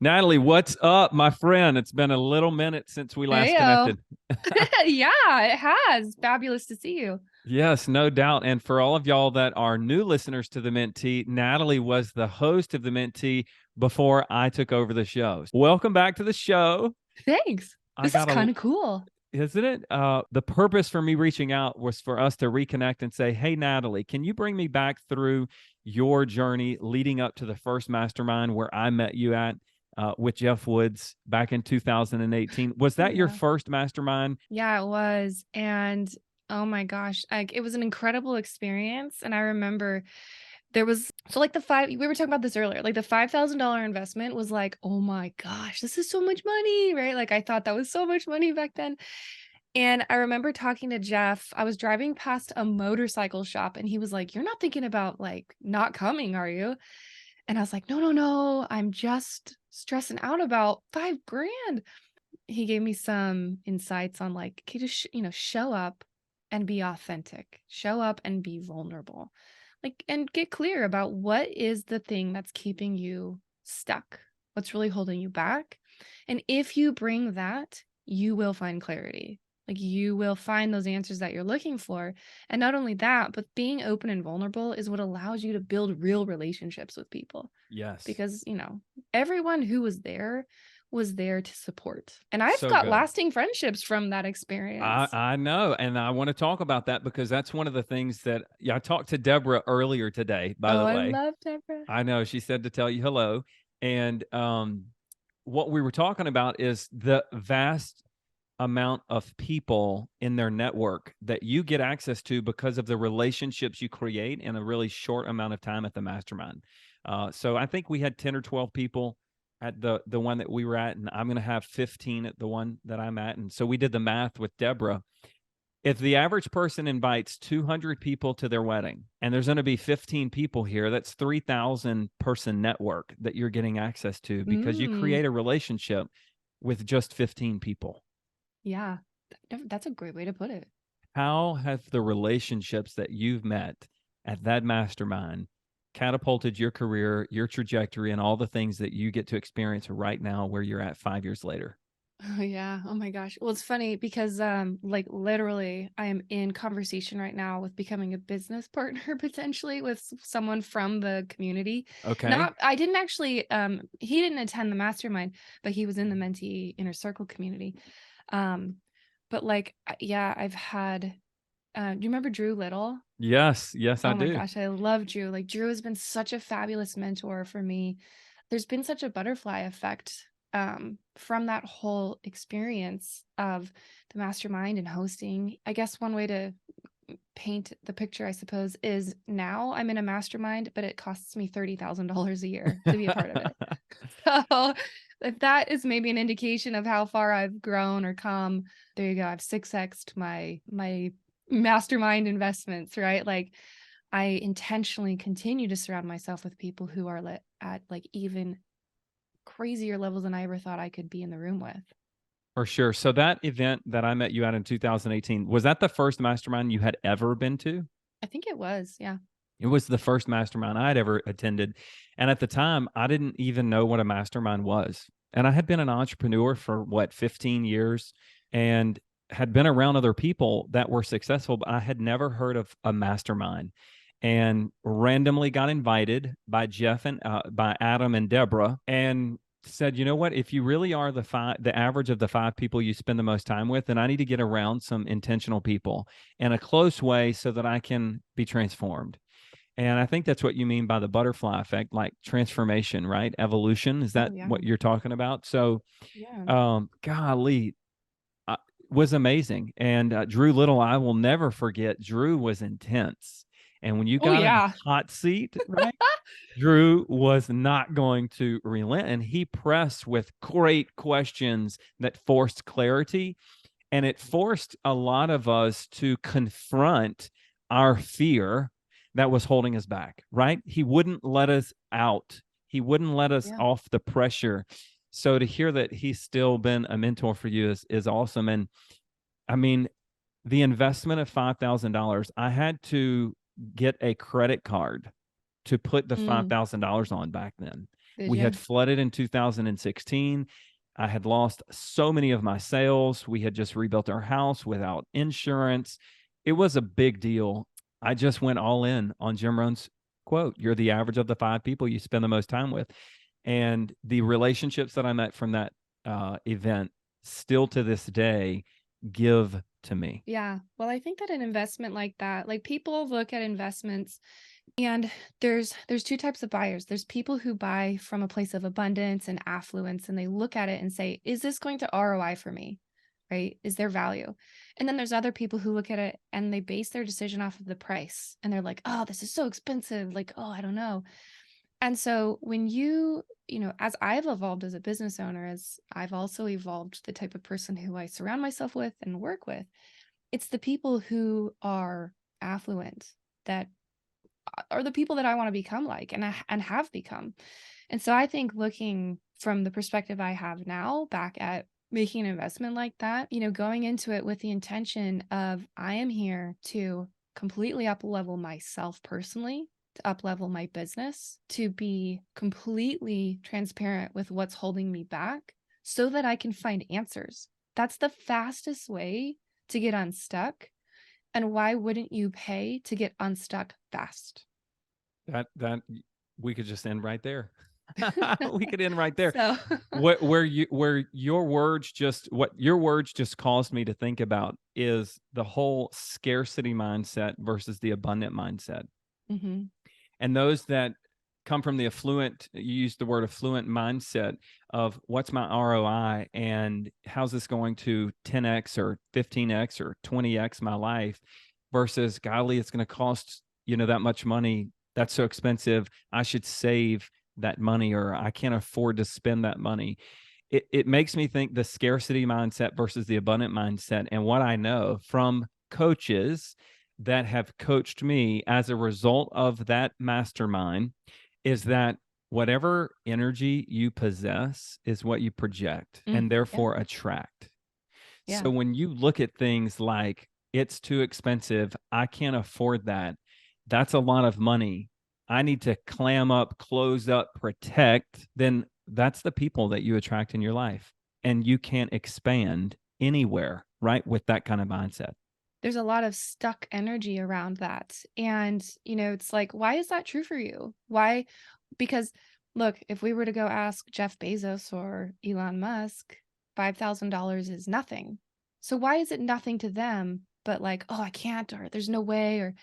Natalee, what's up, my friend? It's been a little minute since we last Heyo. connected. Yeah, it has. Fabulous to see you. Yes, no doubt. And for all of y'all that are new listeners to the Mentee, Natalee was the host of the Mentee before I took over the show. Welcome back to the show. Thanks. I This is got a kind of cool. Isn't it? The purpose for me reaching out was for us to reconnect and say, hey, Natalee, can you bring me back through your journey leading up to the first mastermind where I met you at with Geoff Woods back in 2018? Was that your Yeah. first mastermind? Yeah, it was. And oh my gosh, it was an incredible experience. And I remember we were talking about this earlier, like the $5,000 investment was like, oh my gosh, this is so much money, right? Like I thought that was so much money back then. And I remember talking to Geoff. I was driving past a motorcycle shop and he was like, you're not thinking about like not coming, are you? And I was like, no, no, no, I'm just stressing out about 5 grand. He gave me some insights on like, okay, just, show up and be authentic, show up and be vulnerable, like, and get clear about what is the thing that's keeping you stuck, what's really holding you back. And if you bring that, you will find clarity. Like you will find those answers that you're looking for. And not only that, but being open and vulnerable is what allows you to build real relationships with people Yes. because, everyone who was there to support. And I've So got good. lasting friendships from that experience. I know. And I want to talk about that because that's one of the things that I talked to Deborah earlier today, by Oh, the I way. love Deborah. I know. She said to tell you hello. And what we were talking about is the vast amount of people in their network that you get access to because of the relationships you create in a really short amount of time at the mastermind. So I think we had 10 or 12 people at the one that we were at, and I'm going to have 15 at the one that I'm at. And so we did the math with Deborah. If the average person invites 200 people to their wedding and there's going to be 15 people here, that's 3,000 person network that you're getting access to because you create a relationship with just 15 people. Yeah, that's a great way to put it. How have the relationships that you've met at that mastermind catapulted your career, your trajectory, and all the things that you get to experience right now where you're at 5 years later? Oh yeah. Oh my gosh. Well, it's funny because like literally I am in conversation right now with becoming a business partner potentially with someone from the community. Okay. Not I didn't actually he didn't attend the mastermind, but he was in the Mentee inner circle community. Um but like yeah, I've had do you remember Drew Little? Yes. Yes, I Oh my do. gosh, I love Drew. Like Drew has been such a fabulous mentor for me. There's been such a butterfly effect from that whole experience of the mastermind and hosting. I guess one way to paint the picture, I suppose, is now I'm in a mastermind, but it costs me $30,000 a year to be a part of it. So if that is maybe an indication of how far I've grown or come, there you go. I've 6x'd my mastermind investments, right? Like I intentionally continue to surround myself with people who are at like even crazier levels than I ever thought I could be in the room with. For sure. So that event that I met you at in 2018, was that the first mastermind you had ever been to? I think it was, yeah. It was the first mastermind I had ever attended. And at the time, I didn't even know what a mastermind was. And I had been an entrepreneur for 15 years and had been around other people that were successful, but I had never heard of a mastermind and randomly got invited by Geoff and by Adam and Deborah and said, you know what, if you really are the average of the 5 people you spend the most time with, then I need to get around some intentional people in a close way so that I can be transformed. And I think that's what you mean by the butterfly effect, like transformation, right? Evolution. Is Oh that yeah. what you're talking about? So, Yeah. golly, was amazing. And Drew Little, I will never forget. Drew was intense. And when you Oh got in yeah. the hot seat, right? Drew was not going to relent. And he pressed with great questions that forced clarity. And it forced a lot of us to confront our fear that was holding us back, right? He wouldn't let us out. He wouldn't let us Yeah. off the pressure. So to hear that he's still been a mentor for you is awesome. And I mean, the investment of $5,000, I had to get a credit card to put the $5,000 on back then. Did We you? had flooded in 2016. I had lost so many of my sales. We had just rebuilt our house without insurance. It was a big deal. I just went all in on Jim Rohn's quote, "You're the average of the 5 people you spend the most time with." And the relationships that I met from that event still to this day give to me. Yeah. Well, I think that an investment like that, like people look at investments and there's two types of buyers. There's people who buy from a place of abundance and affluence, and they look at it and say, is this going to ROI for me? Right? Is there value? And then there's other people who look at it and they base their decision off of the price. And they're like, oh, this is so expensive. Like, oh, I don't know. And so when as I've evolved as a business owner, as I've also evolved the type of person who I surround myself with and work with, it's the people who are affluent that are the people that I want to become like and have become. And so I think looking from the perspective I have now back at making an investment like that, going into it with the intention of I am here to completely up level myself personally, to up level my business, to be completely transparent with what's holding me back so that I can find answers. That's the fastest way to get unstuck. And why wouldn't you pay to get unstuck fast? That we could just end right there. We could end right there. So What your words just caused me to think about is the whole scarcity mindset versus the abundant mindset. Mhm. And those that come from the affluent, you use the word affluent mindset of what's my ROI and how's this going to 10x or 15x or 20x my life versus, golly, it's going to cost, that much money. That's so expensive. I should save that money, or I can't afford to spend that money. It makes me think the scarcity mindset versus the abundant mindset. And what I know from coaches that have coached me as a result of that mastermind is that whatever energy you possess is what you project and Yeah. therefore attract. Yeah. So when you look at things like it's too expensive, I can't afford that. That's a lot of money. I need to clam up, close up, protect. Then that's the people that you attract in your life. And you can't expand anywhere, right? With that kind of mindset. There's a lot of stuck energy around that. And, it's like, why is that true for you? Why? Because look, if we were to go ask Jeff Bezos or Elon Musk, $5,000 is nothing. So why is it nothing to them, but like, oh, I can't, or there's no way, or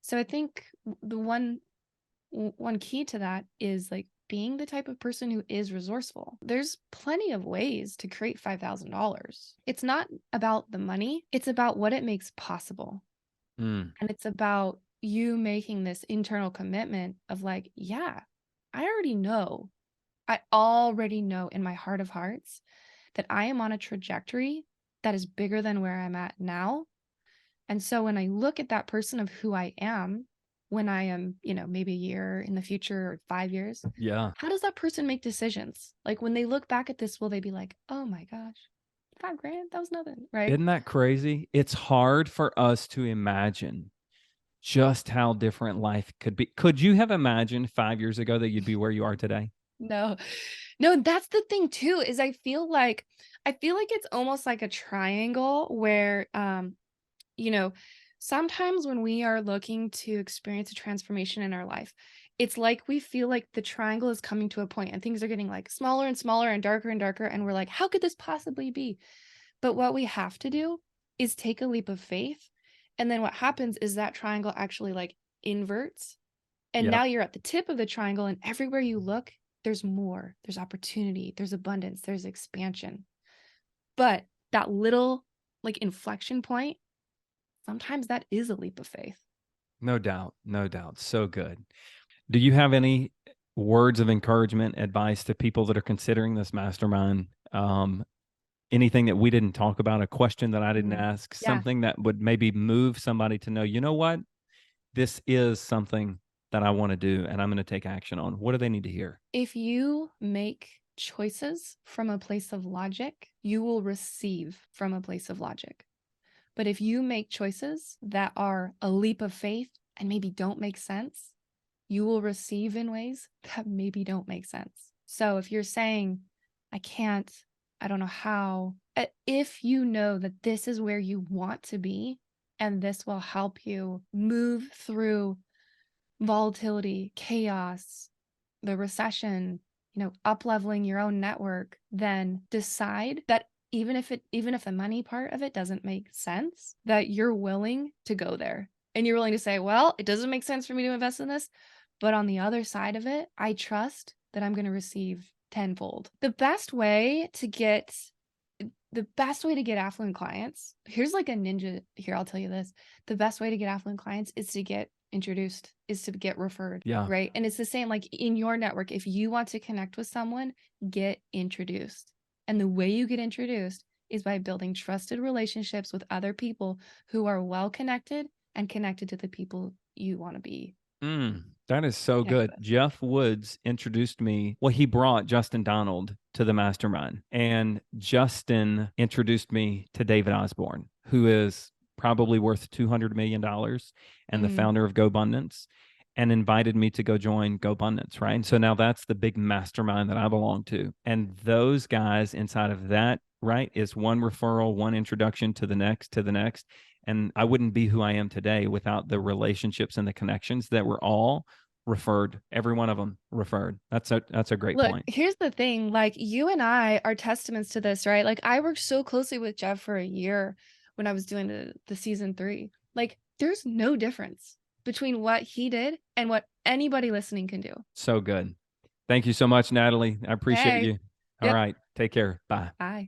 so I think the one key to that is like being the type of person who is resourceful. There's plenty of ways to create $5,000. It's not about the money, it's about what it makes possible. Mm. And it's about you making this internal commitment of like, yeah, I already know in my heart of hearts that I am on a trajectory that is bigger than where I'm at now. And so when I look at that person of who I am, when I am, maybe a year in the future or 5 years, Yeah. how does that person make decisions? Like when they look back at this, will they be like, oh my gosh, $5,000, that was nothing, right? Isn't that crazy? It's hard for us to imagine just how different life could be. Could you have imagined 5 years ago that you'd be where you are today? No, no, that's the thing too, is I feel like it's almost like a triangle where, you know, sometimes when we are looking to experience a transformation in our life, it's like we feel like the triangle is coming to a point and things are getting like smaller and smaller and darker. And we're like, how could this possibly be? But what we have to do is take a leap of faith. And then what happens is that triangle actually like inverts. And Yep. now you're at the tip of the triangle, and everywhere you look, there's more, there's opportunity, there's abundance, there's expansion. But that little like inflection point, sometimes that is a leap of faith. No doubt. No doubt. So good. Do you have any words of encouragement, advice to people that are considering this mastermind? Anything that we didn't talk about, a question that I didn't ask, Yeah. something that would maybe move somebody to know, you know what? This is something that I want to do and I'm going to take action on. What do they need to hear? If you make choices from a place of logic, you will receive from a place of logic. But if you make choices that are a leap of faith and maybe don't make sense, you will receive in ways that maybe don't make sense. So if you're saying, I can't, I don't know how, if you know that this is where you want to be, and this will help you move through volatility, chaos, the recession, up-leveling your own network, then decide that even if the money part of it doesn't make sense, that you're willing to go there. And you're willing to say, well, it doesn't make sense for me to invest in this, but on the other side of it, I trust that I'm going to receive tenfold. The best way to get affluent clients, here's like a ninja here, I'll tell you this. The best way to get affluent clients is to get introduced, is to get referred. Yeah. Right. And it's the same like in your network. If you want to connect with someone, get introduced. And the way you get introduced is by building trusted relationships with other people who are well connected and connected to the people you want to be. That is so good. Geoff Woods introduced me. Well, he brought Justin Donald to the mastermind, and Justin introduced me to David Osborne, who is probably worth $200 million and the founder of GoBundance, and invited me to go join GoBundance, right? And so now that's the big mastermind that I belong to. And those guys inside of that, right, is one referral, one introduction to the next, And I wouldn't be who I am today without the relationships and the connections that were all referred, every one of them referred. That's a great point. Here's the thing, like you and I are testaments to this, right? Like I worked so closely with Geoff for a year when I was doing the season 3. Like there's no difference between what he did and what anybody listening can do. So good. Thank you so much, Natalee. I appreciate you. All right. Take care. Bye. Bye.